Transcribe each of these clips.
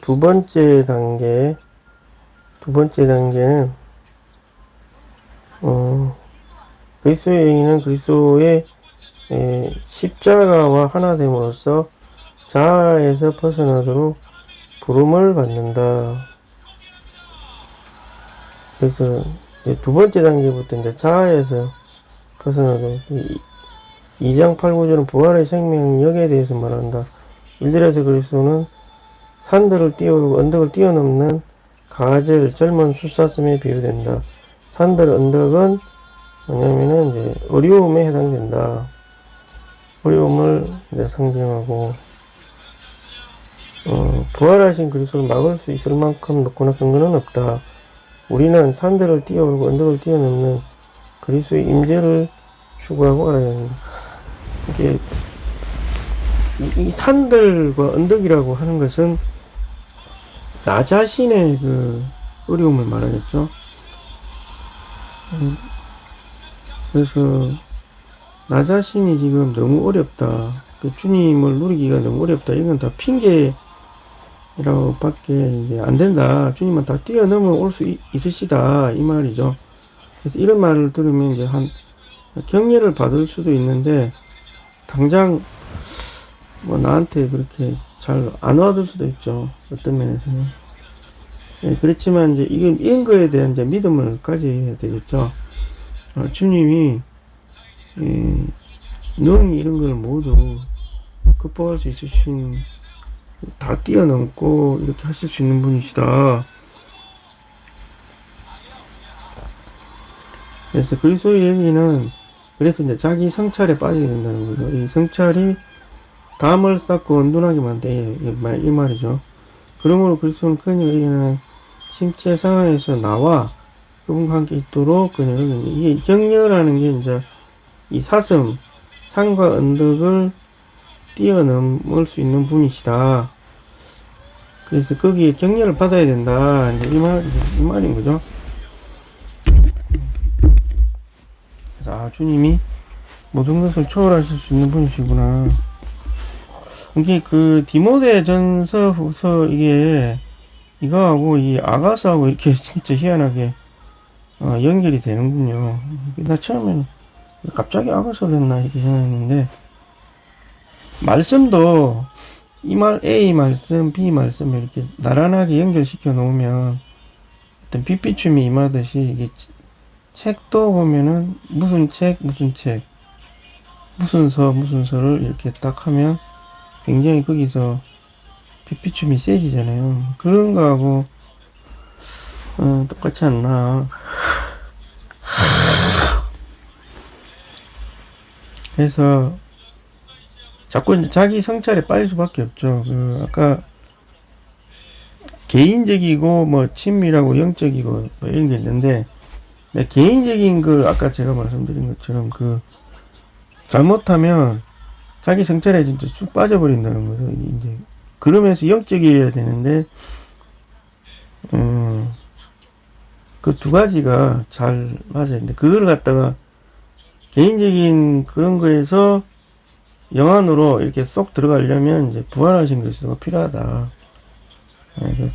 두 번째 단계는, 그리스도의 의인은 그리스도의 십자가와 하나 됨으로써 자아에서 벗어나도록 부름을 받는다. 그래서 두 번째 단계부터 이제 자아에서 벗어나도록 2장 8, 9절은 부활의 생명력에 대해서 말한다. 일들에서 그리스도는 산들을 뛰어오르고 언덕을 뛰어넘는 가젤 젊은 숫사슴에 비유된다. 산들 언덕은 뭐냐면은 이제 어려움에 해당된다. 어려움을 이제 상징하고, 부활하신 그리스도를 막을 수 있을 만큼 높거나 근거는 없다. 우리는 산들을 뛰어오르고 언덕을 뛰어넘는 그리스도의 임재를 추구하고 알아야 합니다. 이게 이 산들과 언덕이라고 하는 것은 나 자신의 그 어려움을 말하겠죠. 그래서 나 자신이 지금 너무 어렵다. 그 주님을 누리기가 너무 어렵다. 이건 다 핑계라고 밖에 이제 안 된다. 주님은 다 뛰어넘어 올 수 있으시다. 이 말이죠. 그래서 이런 말을 들으면 이제 격려를 받을 수도 있는데, 당장 뭐 나한테 그렇게 잘 안 와줄 수도 있죠. 어떤 면에서는. 그렇지만 이제 이런 거에 대한 이제 믿음을 가져야 되겠죠. 주님이 능히 이런 걸 모두 극복할 수 있으신, 다 뛰어넘고 이렇게 하실 수 있는 분이시다. 그래서 그리스도의 얘기는, 그래서 이제 자기 성찰에 빠지게 된다는 거죠. 이 성찰이 담을 쌓고 온둔하게 만드는 이 말이죠. 그러므로 그리스도는 그녀에게는 침체 상황에서 나와 그분과 함께 있도록 그녀에게, 이게 격려라는 게 이제 이 산과 언덕을 뛰어넘을 수 있는 분이시다. 그래서 거기에 격려를 받아야 된다. 이제 이 말인 거죠. 그래서 주님이 모든 것을 초월하실 수 있는 분이시구나. 이게 그 디모데 전서 후서 이거하고 이 아가서하고 이렇게 진짜 희한하게 연결이 되는군요. 나 처음에는 갑자기 아가서 됐나 이렇게 생각했는데, 말씀도 A 말씀, B 말씀 이렇게 나란하게 연결시켜 놓으면 어떤 빛비춤이 임하듯이, 이게 책도 보면은 무슨 책, 무슨 서를 이렇게 딱 하면 굉장히 거기서 빛비춤이 세지잖아요. 그런 거하고 똑같지 않나. 그래서 자꾸 이제 자기 성찰에 빠질 수밖에 없죠. 아까 개인적이고 뭐 친밀하고 영적이고 뭐 이런 게 있는데, 개인적인 걸 아까 제가 말씀드린 것처럼 잘못하면 자기 성찰에 진짜 쑥 빠져버린다는 거죠. 이제 그러면서 영적이어야 되는데, 그 두 가지가 잘 맞아야 되는데, 그걸 갖다가 개인적인 그런 거에서 영안으로 이렇게 쏙 들어가려면 이제 부활하신 그리스도가 필요하다.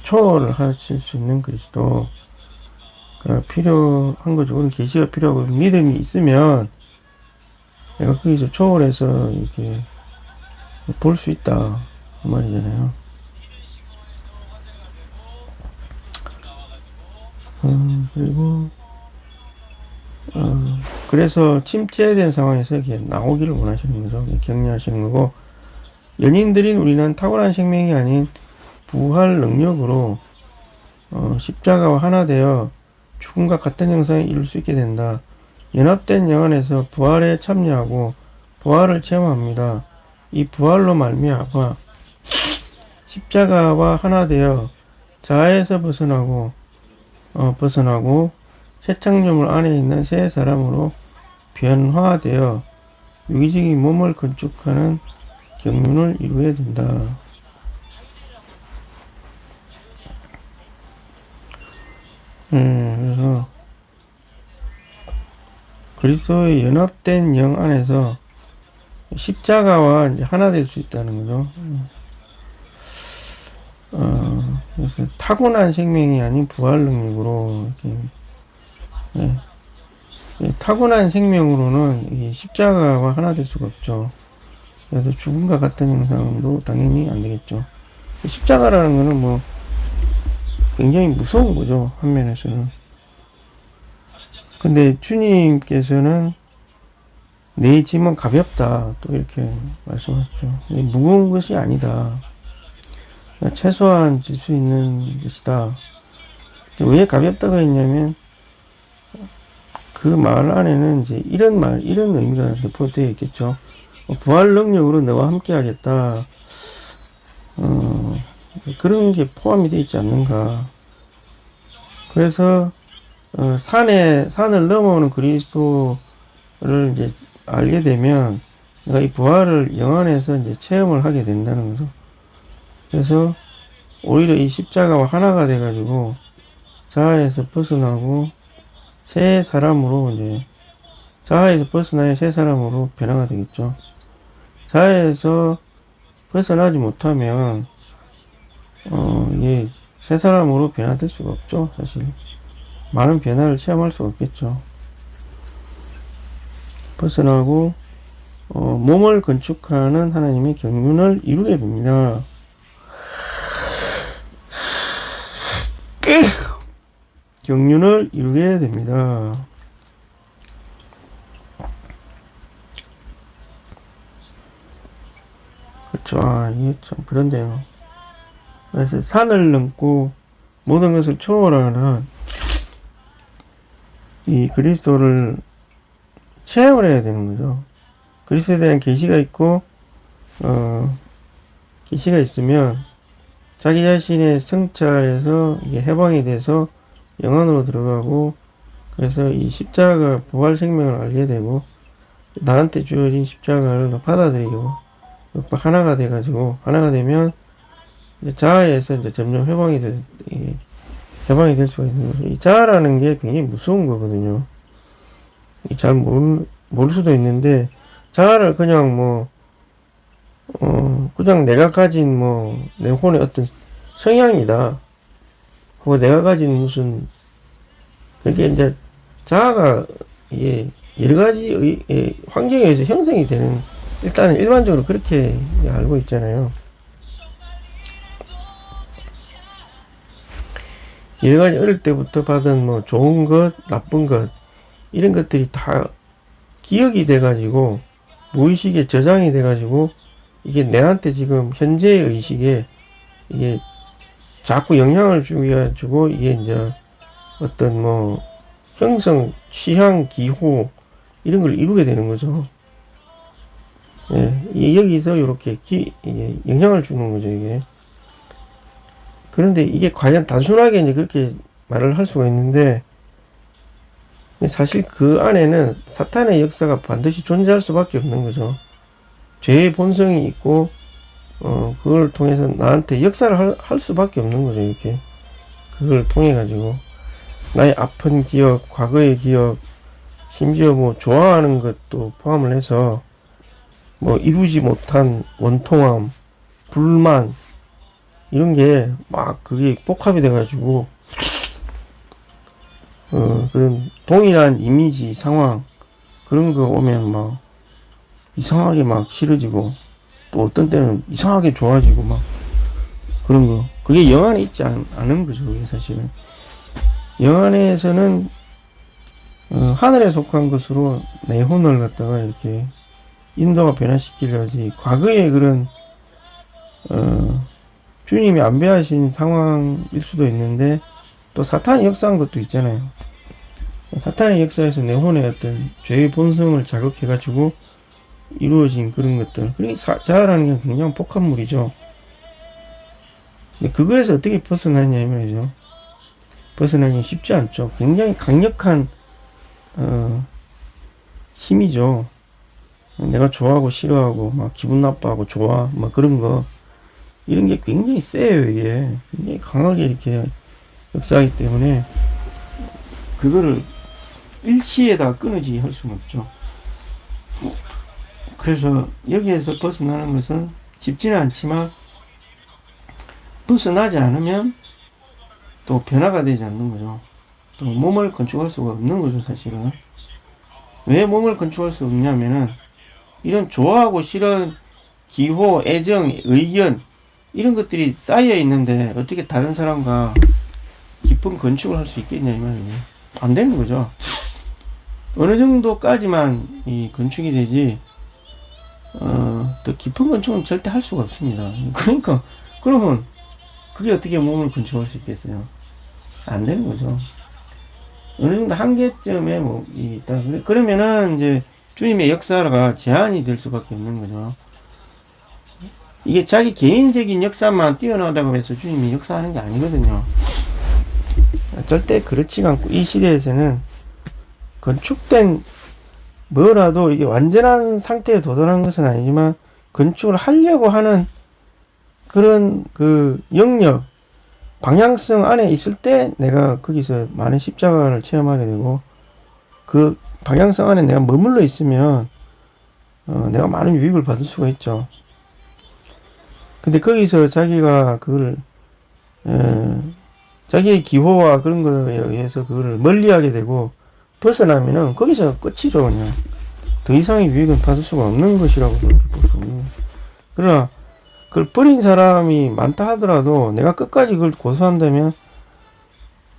초월을 하실 수 있는 그리스도가 필요한 거죠. 그런 계시가 필요하고 믿음이 있으면 내가 거기서 초월해서 이렇게 볼 수 있다 그 말이잖아요. 그리고 그래서 침체된 상황에서 이렇게 나오기를 원하시는 거죠. 격려하시는 거고, 연인들인 우리는 탁월한 생명이 아닌 부활 능력으로 십자가와 하나 되어 죽음과 같은 형상을 이룰 수 있게 된다. 연합된 영안에서 부활에 참여하고 부활을 체험합니다. 이 부활로 말미암아 십자가와 하나 되어 자아에서 벗어나고 새 창조물 안에 있는 새 사람으로 변화되어 유기적인 몸을 건축하는 경륜을 이루어야 된다. 그래서 그리스도의 연합된 영 안에서 십자가와 이제 하나 될 수 있다는 거죠. 그래서 타고난 생명이 아닌 부활 능력으로 이렇게, 예, 타고난 생명으로는 이 십자가와 하나 될 수가 없죠. 그래서 죽음과 같은 형상도 당연히 안 되겠죠. 십자가라는 거는 뭐 굉장히 무서운 거죠, 한면에서는. 근데 주님께서는 내 짐은 가볍다, 또 이렇게 말씀하셨죠. 무거운 것이 아니다. 최소한 질 수 있는 것이다. 왜 가볍다고 했냐면, 그 말 안에는 이제 이런 의미가 내포되어 있겠죠. 부활 능력으로 너와 함께 하겠다. 그런 게 포함이 되어 있지 않는가. 그래서, 산을 넘어오는 그리스도를 이제 알게 되면, 내가 이 부활을 영안에서 이제 체험을 하게 된다는 거죠. 그래서, 오히려 이 십자가와 하나가 돼가지고, 자아에서 벗어나고, 새 사람으로 이제, 자아에서 벗어나야 새 사람으로 변화가 되겠죠. 자아에서 벗어나지 못하면, 이게 새 사람으로 변화될 수가 없죠, 사실. 많은 변화를 체험할 수가 없겠죠. 벗어나고, 몸을 건축하는 하나님의 경륜을 이루게 됩니다. 경륜을 이루게 됩니다. 그렇죠. 이게 참 그런데요. 그래서 산을 넘고 모든 것을 초월하는 이 그리스도를 체험을 해야 되는 거죠. 그리스도에 대한 계시가 있고, 계시가 있으면 자기 자신의 성찰에서 이게 해방이 돼서 영안으로 들어가고, 그래서 이 십자가 부활 생명을 알게 되고, 나한테 주어진 십자가를 받아들이고, 하나가 돼가지고, 하나가 되면 자아에서 이제 점점 해방이 될 수가 있는 거죠. 이 자아라는 게 굉장히 무서운 거거든요. 잘 모를 수도 있는데, 자아를 그냥 그냥 내가 가진 내 혼의 어떤 성향이다. 혹은 내가 가진 무슨, 그렇게 이제 자아가, 여러 가지 환경에 의해서 형성이 되는, 일단은 일반적으로 그렇게 알고 있잖아요. 여러 가지 어릴 때부터 받은 좋은 것, 나쁜 것, 이런 것들이 다 기억이 돼가지고, 무의식에 저장이 돼가지고, 이게 내한테 지금 현재의 의식에 이게 자꾸 영향을 주고, 이게 이제 어떤 형성, 취향, 기호, 이런 걸 이루게 되는 거죠. 여기서 이렇게 영향을 주는 거죠, 이게. 그런데 이게 과연 단순하게 이제 그렇게 말을 할 수가 있는데, 사실 그 안에는 사탄의 역사가 반드시 존재할 수밖에 없는 거죠. 죄의 본성이 있고, 그걸 통해서 나한테 역사를 할 수밖에 없는 거죠, 이렇게. 그걸 통해가지고. 나의 아픈 기억, 과거의 기억, 심지어 좋아하는 것도 포함을 해서, 이루지 못한 원통함, 불만, 이런 게 그게 복합이 돼가지고, 그런 동일한 이미지, 상황, 그런 거 오면 이상하게 싫어지고, 또 어떤 때는 이상하게 좋아지고 그런 거. 그게 영안에 있지 않은 거죠, 그게 사실은. 영안에서는, 하늘에 속한 것으로 내 혼을 갖다가 이렇게 인도가 변화시키려지, 과거의 그런, 주님이 안배하신 상황일 수도 있는데, 또 사탄이 역사한 것도 있잖아요. 사탄의 역사에서 내 혼의 어떤 죄의 본성을 자극해가지고 이루어진 그런 것들. 그러니까 자아라는 게 굉장히 복합물이죠. 근데 그거에서 어떻게 벗어나냐, 이 말이죠. 벗어나기 쉽지 않죠. 굉장히 강력한, 힘이죠. 내가 좋아하고 싫어하고, 기분 나빠하고 좋아, 그런 거. 이런 게 굉장히 세요, 이게. 굉장히 강하게 이렇게 역사하기 때문에, 그거를 일시에다 끊어지 할 수는 없죠. 그래서 여기에서 벗어나는 것은 쉽지는 않지만, 벗어나지 않으면 또 변화가 되지 않는 거죠. 또 몸을 건축할 수가 없는 거죠, 사실은. 왜 몸을 건축할 수 없냐면은 이런 좋아하고 싫은 기호, 애정, 의견 이런 것들이 쌓여 있는데 어떻게 다른 사람과 깊은 건축을 할 수 있겠냐 이 말이에요. 안 되는 거죠. 어느 정도까지만 이 건축이 되지 더 깊은 건축은 절대 할 수가 없습니다. 그러니까 그러면 그게 어떻게 몸을 건축할 수 있겠어요? 안 되는 거죠. 어느 정도 한계점에 뭐 있다. 그러면은 이제 주님의 역사가 제한이 될 수밖에 없는 거죠. 이게 자기 개인적인 역사만 뛰어나다고 해서 주님이 역사하는 게 아니거든요. 절대 그렇지가 않고 이 시대에서는 건축된 뭐라도 이게 완전한 상태에 도달한 것은 아니지만 건축을 하려고 하는 그런 그 영역, 방향성 안에 있을 때 내가 거기서 많은 십자가를 체험하게 되고 그 방향성 안에 내가 머물러 있으면 내가 많은 유익을 받을 수가 있죠. 근데 거기서 자기가 그걸 자기의 기호와 그런 거에 의해서 그걸 멀리하게 되고 벗어나면은 거기서 끝이죠. 그냥 더 이상의 유익은 받을 수가 없는 것이라고 그렇게 볼 수 없는 거예요. 그러나 그걸 버린 사람이 많다 하더라도 내가 끝까지 그걸 고수한다면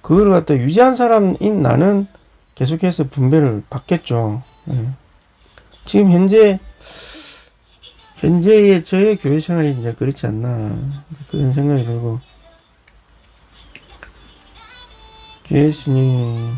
그걸 갖다 유지한 사람인 나는 계속해서 분배를 받겠죠. 지금 현재의 저의 교회 생활이 이제 그렇지 않나 그런 생각이 들고 예수님